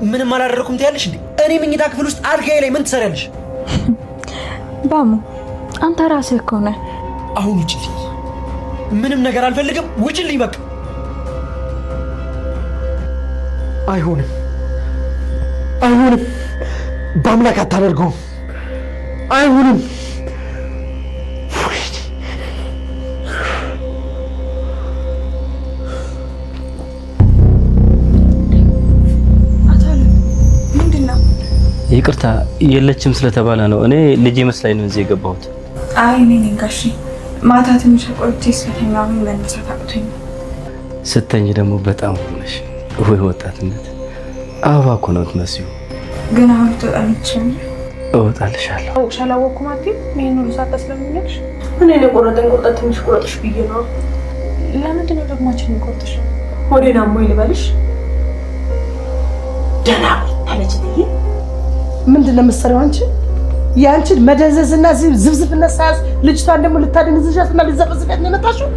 ምንም አላደረኩም ትያለሽ እንዴ? እኔ መኝታ ክፍል ውስጥ አልጋዬ ላይ ምን ትሰሪያለሽ? ባሙ አንተ ራስህ እኮ ነህ። አሁን ውጪልኝ። ምንም ነገር አልፈልግም። ውጪልኝ በቃ። አይሆንም፣ አይሆንም። በአምላክ አታደርገውም። አይሆንም። ይቅርታ የለችም ስለተባለ ነው። እኔ ልጅ መስላኝ ነው እዚህ የገባሁት። አይ እኔ ነኝ ጋሼ። ማታ ትንሽ ቆይቼ ስለተኛሁ መነሳት አቅቶኝ። ስተኝ ደግሞ በጣም ሆነሽ ወይ ወጣትነት አበባ እኮ ነው የምትመስዪው። ግን አሁን ትወጣለች። እወጣልሻለሁ። ሻላወኩም አትይ ምን ነው ሳታ ስለምንልሽ እኔ ለቆረጠኝ ቁርጠት ትንሽ ቁረጥሽ ብዬ ነው። ለምንድን ነው ደግሞ አንቺን ቆርጥሽ? ሆዴን አሞኝ ልበልሽ? ደህና አለች ብዬ ምንድን ነው የምትሰሪው አንቺ? ያንቺን መደዘዝና ዝብዝብነት ሳያዝ ልጅቷን ደግሞ ልታደንዝዣትና ልትዘፈዝፊያት ነው የመጣሽው?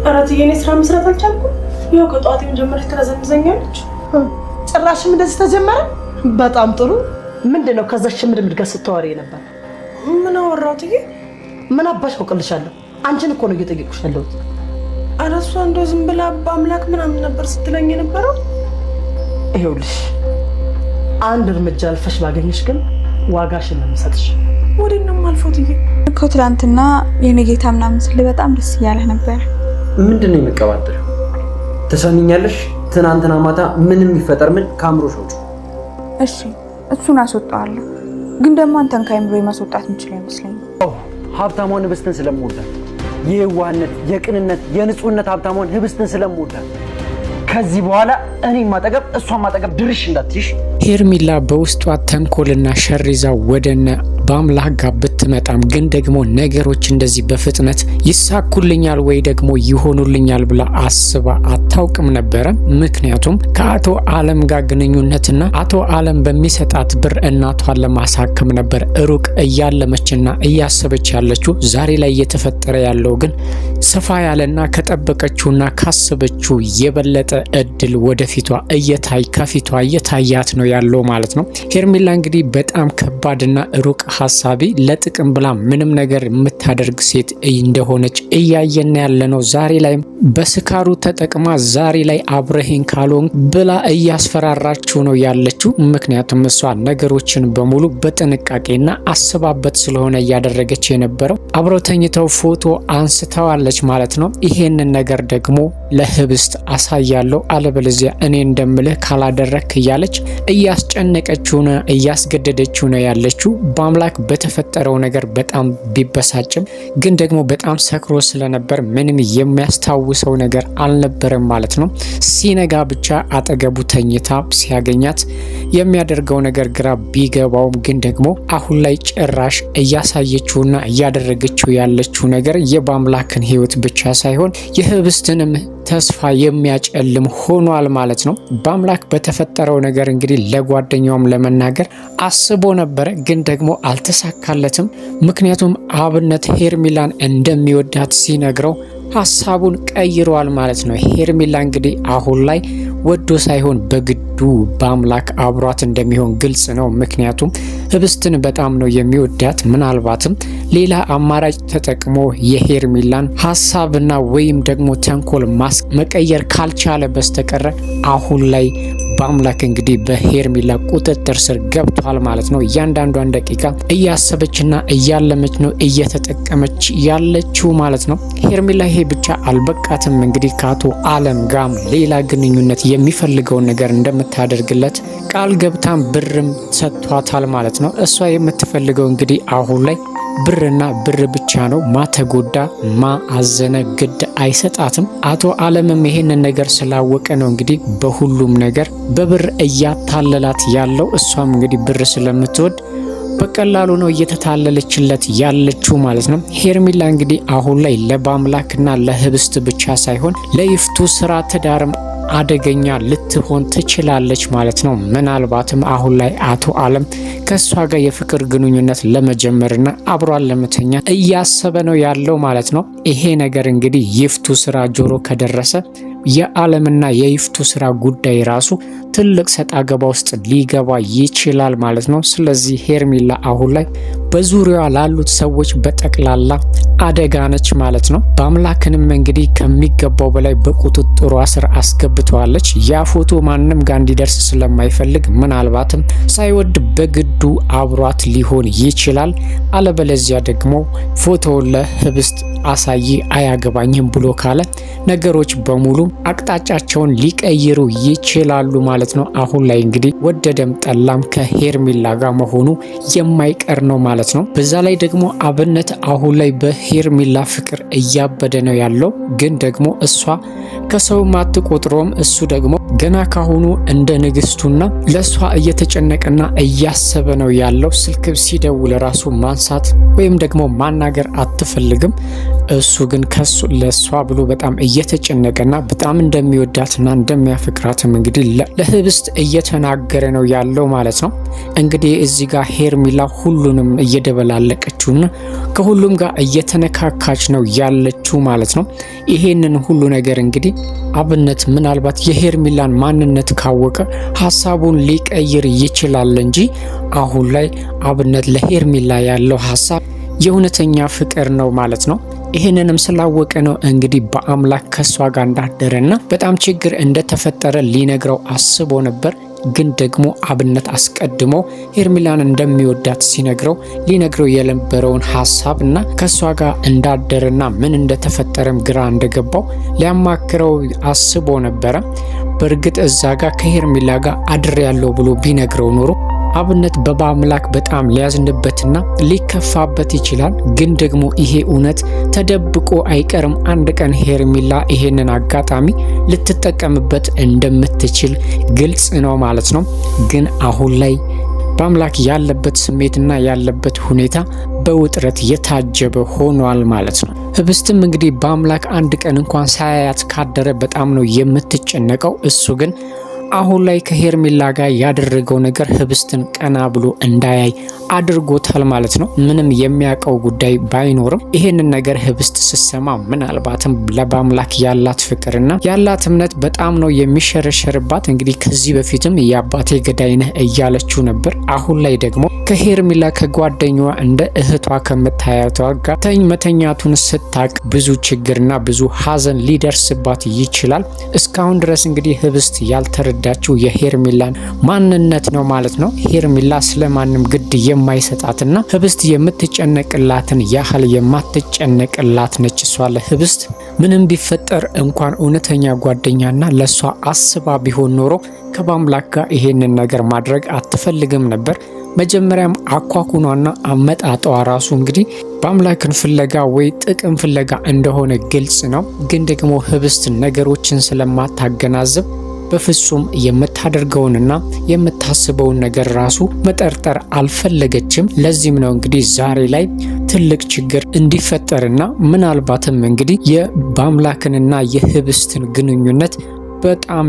ኧረ እትዬ እኔ ስራ መስራት አልቻልኩም። ያው ከጠዋት ጀምረሽ ትረዘምዘኛለች። ጭራሽም እንደዚህ ተጀመረ? በጣም ጥሩ። ምንድን ነው ከዛች ምድምድ ጋር ስታወሪ ነበር? ምን አወራሁ እትዬ? ምን አባሽ አውቅልሻለሁ? አንቺን እኮ ነው እየጠየቁሽ ያለሁት። ኧረ እሷ እንደው ዝም ብላ በአምላክ ምናምን ነበር ስትለኝ የነበረው። ይኸውልሽ አንድ እርምጃ አልፈሽ ባገኘሽ ግን ዋጋሽን ነው የምሰጥሽ። ወዴት ነው የማልፈው እትዬ? እኮ ትናንትና የኔ ጌታ ምናምን ስል በጣም ደስ እያለህ ነበር። ምንድን ነው የሚቀባጥረው? ትሰሚኛለሽ? ትናንትና ማታ ምንም ይፈጠር ምን ከአእምሮሽ ውጪ። እሺ እሱን አስወጣዋለሁ፣ ግን ደግሞ አንተን ከአእምሮ ማስወጣት የምችል አይመስለኝም። ሀብታሟን ህብስትን ስለምወዳት፣ የዋህነት፣ የቅንነት፣ የንጹህነት ሀብታሟን ህብስትን ስለምወዳት ከዚህ በኋላ እኔም ማጠገብ እሷን ማጠገብ ድርሽ እንዳትይሽ። ሄርሜላ በውስጧ ተንኮልና ሸር ይዛ ወደነ በአምላክ ጋር ብትመጣም ግን ደግሞ ነገሮች እንደዚህ በፍጥነት ይሳኩልኛል ወይ ደግሞ ይሆኑልኛል ብላ አስባ አታውቅም ነበረ። ምክንያቱም ከአቶ አለም ጋር ግንኙነትና አቶ አለም በሚሰጣት ብር እናቷን ለማሳከም ነበር ሩቅ እያለመችና እያሰበች ያለችው። ዛሬ ላይ እየተፈጠረ ያለው ግን ሰፋ ያለና ከጠበቀችውና ካሰበችው የበለጠ እድል ወደፊቷ ከፊቷ እየታያት ነው ያለው ማለት ነው። ሄርሜላ እንግዲህ በጣም ከባድና ሩቅ ሀሳቢ ለጥቅም ብላ ምንም ነገር የምታደርግ ሴት እንደሆነች እያየን ያለ ነው። ዛሬ ላይ በስካሩ ተጠቅማ ዛሬ ላይ አብረሄን ካልሆን ብላ እያስፈራራችው ነው ያለችው። ምክንያቱም እሷ ነገሮችን በሙሉ በጥንቃቄና አስባበት ስለሆነ እያደረገች የነበረው። አብረው ተኝተው ፎቶ አንስተዋለች ማለት ነው። ይሄንን ነገር ደግሞ ለህብስት አሳያለሁ አለበለዚያ እኔ እንደምልህ ካላደረክ እያለች እያስጨነቀችው ነው እያስገደደችው ነው ያለችው። በአምላክ በተፈጠረው ነገር በጣም ቢበሳጭም ግን ደግሞ በጣም ሰክሮ ስለነበር ምንም የሚያስታውሰው ነገር አልነበረም ማለት ነው። ሲነጋ ብቻ አጠገቡ ተኝታ ሲያገኛት የሚያደርገው ነገር ግራ ቢገባውም ግን ደግሞ አሁን ላይ ጭራሽ እያሳየችውና እያደረገችው ያለችው ነገር የበአምላክን ህይወት ብቻ ሳይሆን የህብስትንም ተስፋ የሚያጨልም ሆኗል ማለት ነው። በአምላክ በተፈጠረው ነገር እንግዲህ ለጓደኛውም ለመናገር አስቦ ነበረ ግን ደግሞ አልተሳካለትም። ምክንያቱም አብነት ሄርሜላን እንደሚወዳት ሲነግረው ሀሳቡን ቀይሯል ማለት ነው። ሄርሜላ እንግዲህ አሁን ላይ ወዶ ሳይሆን በግዱ በአምላክ አብሯት እንደሚሆን ግልጽ ነው። ምክንያቱም ህብስትን በጣም ነው የሚወዳት። ምናልባትም ሌላ አማራጭ ተጠቅሞ የሄርሜላን ሀሳብና ወይም ደግሞ ተንኮል መቀየር ካልቻለ በስተቀረ አሁን ላይ በአምላክ እንግዲህ በሄርሜላ ቁጥጥር ስር ገብቷል ማለት ነው። እያንዳንዷን ደቂቃ እያሰበችና እያለመች ነው እየተጠቀመች ያለችው ማለት ነው። ሄርሜላ ይሄ ብቻ አልበቃትም። እንግዲህ ከአቶ አለም ጋር ሌላ ግንኙነት የሚፈልገውን ነገር እንደምታደርግለት ቃል ገብታም ብርም ሰጥቷታል ማለት ነው። እሷ የምትፈልገው እንግዲህ አሁን ላይ ብርና ብር ብቻ ነው። ማተጎዳ ማአዘነ ግድ አይሰጣትም። አቶ አለምም ይሄንን ነገር ስላወቀ ነው እንግዲህ በሁሉም ነገር በብር እያታለላት ያለው። እሷም እንግዲህ ብር ስለምትወድ በቀላሉ ነው እየተታለለችለት ያለችው ማለት ነው። ሄርሜላ እንግዲህ አሁን ላይ ለበአምላክና ለህብስት ብቻ ሳይሆን ለይፍቱ ስራ ትዳርም አደገኛ ልትሆን ትችላለች ማለት ነው። ምናልባትም አሁን ላይ አቶ አለም ከሷ ጋር የፍቅር ግንኙነት ለመጀመርና አብሯን ለመተኛ እያሰበ ነው ያለው ማለት ነው። ይሄ ነገር እንግዲህ ይፍቱ ስራ ጆሮ ከደረሰ የአለምና የይፍቱ ስራ ጉዳይ ራሱ ትልቅ ሰጣ ገባ ውስጥ ሊገባ ይችላል ማለት ነው። ስለዚህ ሄርሜላ አሁን ላይ በዙሪያዋ ላሉት ሰዎች በጠቅላላ አደጋ ነች ማለት ነው። በአምላክንም እንግዲህ ከሚገባው በላይ በቁጥጥሯ ስር አስገብተዋለች። ያ ፎቶ ማንም ጋር እንዲደርስ ስለማይፈልግ ምናልባትም ሳይወድ በግዱ አብሯት ሊሆን ይችላል። አለበለዚያ ደግሞ ፎቶውን ለህብስት አሳይ አያገባኝም ብሎ ካለ ነገሮች በሙሉ አቅጣጫቸውን ሊቀይሩ ይችላሉ ማለት ነው። አሁን ላይ እንግዲህ ወደደም ጠላም ከሄርሜላ ጋር መሆኑ የማይቀር ነው ማለት ነው። በዛ ላይ ደግሞ አብነት አሁን ላይ በሄርሜላ ፍቅር እያበደ ነው ያለው። ግን ደግሞ እሷ ከሰው አትቆጥሮም። እሱ ደግሞ ገና ካሁኑ እንደ ንግስቱና ለሷ እየተጨነቀና እያሰበ ነው ያለው። ስልክ ሲደውል ራሱ ማንሳት ወይም ደግሞ ማናገር አትፈልግም። እሱ ግን ለሷ ብሎ በጣም እየተጨነቀና በጣም እንደሚወዳትና እንደሚያፈቅራትም እንግዲህ ለህብስት እየተናገረ ነው ያለው ማለት ነው። እንግዲህ እዚህ ጋር ሄርሜላ ሁሉንም እየደበላለቀችውና ከሁሉም ጋር እየተነካካች ነው ያለችው ማለት ነው። ይሄንን ሁሉ ነገር እንግዲህ አብነት ምናልባት የሄርሜላን ማንነት ካወቀ ሀሳቡን ሊቀይር ይችላል እንጂ አሁን ላይ አብነት ለሄርሜላ ያለው ሀሳብ የእውነተኛ ፍቅር ነው ማለት ነው። ይሄንንም ስላወቀ ነው እንግዲህ በአምላክ ከሷ ጋር እንዳደረና በጣም ችግር እንደተፈጠረ ሊነግረው አስቦ ነበር። ግን ደግሞ አብነት አስቀድሞ ሄርሜላን እንደሚወዳት ሊነግረው የነበረውን ሀሳብና ከሷ ጋር እንዳደረና ምን እንደተፈጠረም ግራ እንደገባው ሊያማክረው አስቦ ነበረ። በእርግጥ እዛ ጋር ከሄርሜላ ጋር አድሬ ያለው ብሎ ቢነግረው ኖሮ አብነት በአምላክ በጣም ሊያዝንበትና ሊከፋበት ይችላል። ግን ደግሞ ይሄ እውነት ተደብቆ አይቀርም። አንድ ቀን ሄርሜላ ይሄንን አጋጣሚ ልትጠቀምበት እንደምትችል ግልጽ ነው ማለት ነው። ግን አሁን ላይ በአምላክ ያለበት ስሜትና ያለበት ሁኔታ በውጥረት የታጀበ ሆኗል ማለት ነው። ህብስትም እንግዲህ በአምላክ አንድ ቀን እንኳን ሳያያት ካደረ በጣም ነው የምትጨነቀው። እሱ ግን አሁን ላይ ከሄርሜላ ጋር ያደረገው ነገር ህብስትን ቀና ብሎ እንዳያይ አድርጎታል ማለት ነው። ምንም የሚያውቀው ጉዳይ ባይኖርም ይሄንን ነገር ህብስት ስትሰማ ምናልባትም ለአምላክ ያላት ፍቅርና ያላት እምነት በጣም ነው የሚሸረሸርባት። እንግዲህ ከዚህ በፊትም የአባቴ ገዳይ ነህ እያለችው ነበር። አሁን ላይ ደግሞ ከሄርሜላ ከጓደኛዋ እንደ እህቷ ከምታያቷ ጋር መተኛቱን ስታቅ ብዙ ችግርና ብዙ ሀዘን ሊደርስባት ይችላል። እስካሁን ድረስ እንግዲህ ህብስት ያልተረዳችው የሄርሜላን ማንነት ነው ማለት ነው። ሄርሜላ ስለማንም ግድ የማይሰጣትና ህብስት የምትጨነቅላትን ያህል የማትጨነቅላት ነች። እሷ ለህብስት ምንም ቢፈጠር እንኳን እውነተኛ ጓደኛና ለሷ አስባ ቢሆን ኖሮ ከአምላክ ጋር ይሄንን ነገር ማድረግ አትፈልግም ነበር። መጀመሪያም አኳኩኗና አመጣጧ ራሱ እንግዲህ በአምላክን ፍለጋ ወይ ጥቅም ፍለጋ እንደሆነ ግልጽ ነው። ግን ደግሞ ህብስት ነገሮችን ስለማታገናዝብ በፍጹም የምታደርገውንና የምታስበውን ነገር ራሱ መጠርጠር አልፈለገችም። ለዚህም ነው እንግዲህ ዛሬ ላይ ትልቅ ችግር እንዲፈጠርና ምናልባትም እንግዲህ የአምላክንና የህብስትን ግንኙነት በጣም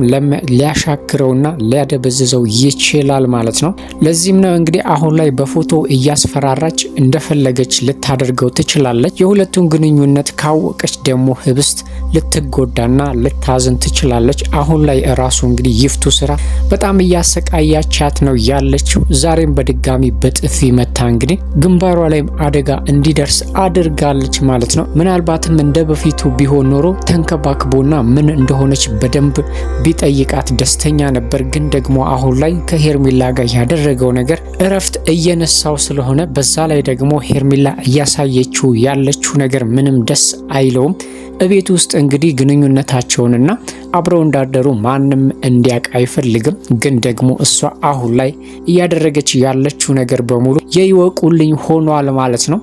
ሊያሻክረውና ሊያደበዝዘው ይችላል ማለት ነው። ለዚህም ነው እንግዲህ አሁን ላይ በፎቶ እያስፈራራች እንደፈለገች ልታደርገው ትችላለች። የሁለቱን ግንኙነት ካወቀች ደግሞ ህብስት ልትጎዳና ልታዝን ትችላለች። አሁን ላይ ራሱ እንግዲህ ይፍቱ ስራ በጣም እያሰቃያቻት ነው ያለችው። ዛሬም በድጋሚ በጥፊ መታ እንግዲህ ግንባሯ ላይም አደጋ እንዲደርስ አድርጋለች ማለት ነው። ምናልባትም እንደ በፊቱ ቢሆን ኖሮ ተንከባክቦና ምን እንደሆነች በደንብ ቢጠይቃት ደስተኛ ነበር። ግን ደግሞ አሁን ላይ ከሄርሜላ ጋር ያደረገው ነገር እረፍት እየነሳው ስለሆነ በዛ ላይ ደግሞ ሄርሜላ እያሳየችው ያለችው ነገር ምንም ደስ አይለውም። እቤት ውስጥ እንግዲህ ግንኙነታቸውንና አብረው እንዳደሩ ማንም እንዲያውቅ አይፈልግም። ግን ደግሞ እሷ አሁን ላይ እያደረገች ያለችው ነገር በሙሉ የይወቁልኝ ሆኗል ማለት ነው።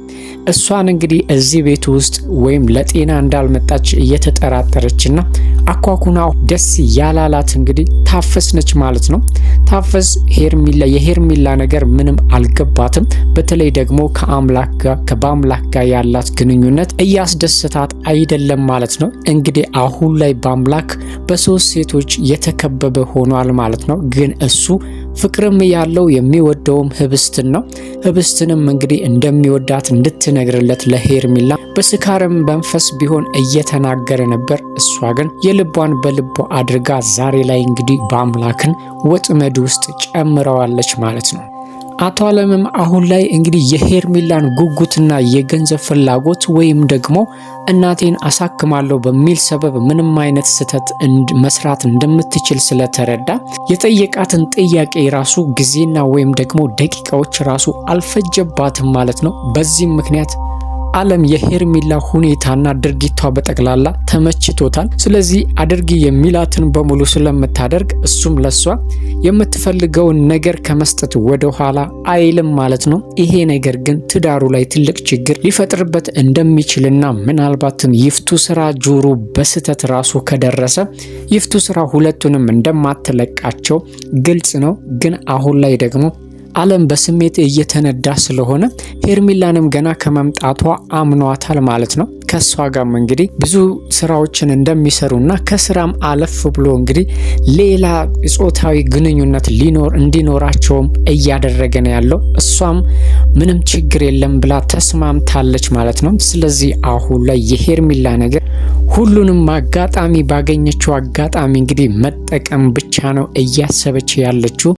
እሷን እንግዲህ እዚህ ቤት ውስጥ ወይም ለጤና እንዳልመጣች እየተጠራጠረችና አኳኩና ደስ ያላላት እንግዲህ ታፈስ ነች ማለት ነው። ታፈስ የሄርሜላ ነገር ምንም አልገባትም። በተለይ ደግሞ ከአምላክ ጋር ያላት ግንኙነት እያስደሰታት አይደለም ማለት ነው። እንግዲህ አሁን ላይ በአምላክ በሶስት ሴቶች የተከበበ ሆኗል ማለት ነው። ግን እሱ ፍቅርም ያለው የሚወደውም ህብስትን ነው። ህብስትንም እንግዲህ እንደሚወዳት እንድትነግርለት ለሄርሜላ በስካርም መንፈስ ቢሆን እየተናገረ ነበር። እሷ ግን የልቧን በልቧ አድርጋ ዛሬ ላይ እንግዲህ በአምላክን ወጥመድ ውስጥ ጨምረዋለች ማለት ነው። አቶ አለምም አሁን ላይ እንግዲህ የሄርሜላን ጉጉትና የገንዘብ ፍላጎት ወይም ደግሞ እናቴን አሳክማለሁ በሚል ሰበብ ምንም አይነት ስህተት መስራት እንደምትችል ስለተረዳ የጠየቃትን ጥያቄ ራሱ ጊዜና ወይም ደግሞ ደቂቃዎች ራሱ አልፈጀባትም ማለት ነው። በዚህም ምክንያት አለም የሄርሜላ ሁኔታና ድርጊቷ በጠቅላላ ተመችቶታል። ስለዚህ አድርጊ የሚላትን በሙሉ ስለምታደርግ እሱም ለሷ የምትፈልገውን ነገር ከመስጠት ወደ ኋላ አይልም ማለት ነው። ይሄ ነገር ግን ትዳሩ ላይ ትልቅ ችግር ሊፈጥርበት እንደሚችልና ምናልባትም ይፍቱ ስራ ጆሮ በስተት ራሱ ከደረሰ ይፍቱ ስራ ሁለቱንም እንደማትለቃቸው ግልጽ ነው። ግን አሁን ላይ ደግሞ አለም በስሜት እየተነዳ ስለሆነ ሄርሜላንም ገና ከመምጣቷ አምኗታል ማለት ነው። ከሷ ጋርም እንግዲህ ብዙ ስራዎችን እንደሚሰሩና ከስራም አለፍ ብሎ እንግዲህ ሌላ ጾታዊ ግንኙነት እንዲኖራቸውም እያደረገ ነው ያለው። እሷም ምንም ችግር የለም ብላ ተስማምታለች ማለት ነው። ስለዚህ አሁን ላይ የሄርሜላ ነገር ሁሉንም አጋጣሚ ባገኘችው አጋጣሚ እንግዲህ መጠቀም ብቻ ነው እያሰበች ያለችው።